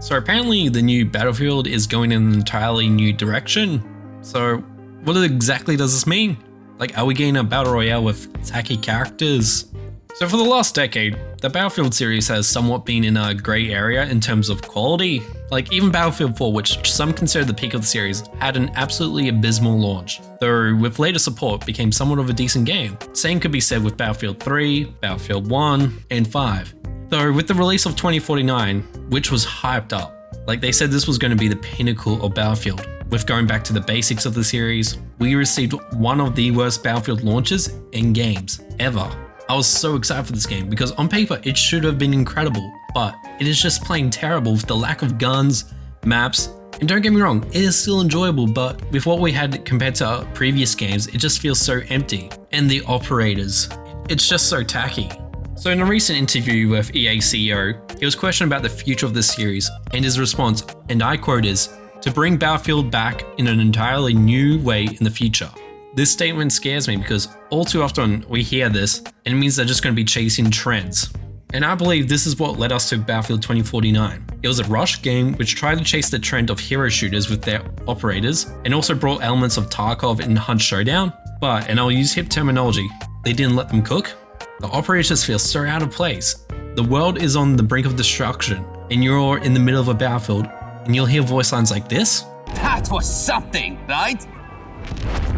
So apparently the new Battlefield is going in an entirely new direction. So what exactly does this mean? Like, are we getting a battle royale with tacky characters? So for the last decade, the Battlefield series has somewhat been in a grey area in terms of quality. Like even Battlefield 4, which some consider the peak of the series, had an absolutely abysmal launch, though with later support became somewhat of a decent game. Same could be said with Battlefield 3, Battlefield 1, and 5. Though with the release of 2049, which was hyped up, like they said this was going to be the pinnacle of Battlefield. With going back to the basics of the series, we received one of the worst Battlefield launches in games ever. I was so excited for this game because on paper it should have been incredible, but it is just plain terrible with the lack of guns, maps, and don't get me wrong, it is still enjoyable, but with what we had compared to our previous games, it just feels so empty. And the operators, it's just so tacky. So in a recent interview with EA CEO, he was questioned about the future of this series, and his response, and I quote, is to bring Battlefield back in an entirely new way in the future. This statement scares me because all too often we hear this and it means they're just going to be chasing trends. And I believe this is what led us to Battlefield 2049. It was a rushed game which tried to chase the trend of hero shooters with their operators and also brought elements of Tarkov and Hunt Showdown, but, and I'll use hip terminology, they didn't let them cook. The operators feel so out of place. The world is on the brink of destruction and you're in the middle of a battlefield and you'll hear voice lines like this. That was something, right?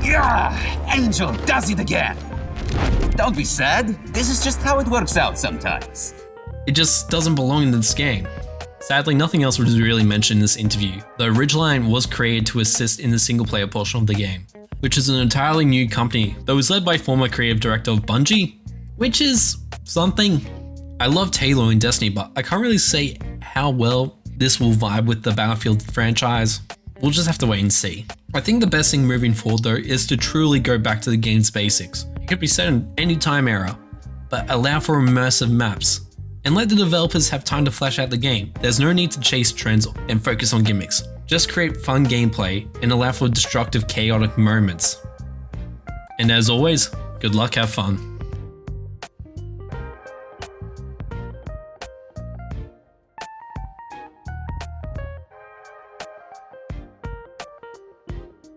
Yeah, Angel does it again. Don't be sad. This is just how it works out sometimes. It just doesn't belong in this game. Sadly, nothing else was really mentioned in this interview. The Ridgeline was created to assist in the single player portion of the game, which is an entirely new company that was led by former creative director of Bungie, which is something. I loved Halo and Destiny, but I can't really say how well this will vibe with the Battlefield franchise. We'll just have to wait and see. I think the best thing moving forward though is to truly go back to the game's basics. It could be set in any time era, but allow for immersive maps. And let the developers have time to flesh out the game. There's no need to chase trends and focus on gimmicks. Just create fun gameplay and allow for destructive, chaotic moments. And as always, good luck, have fun.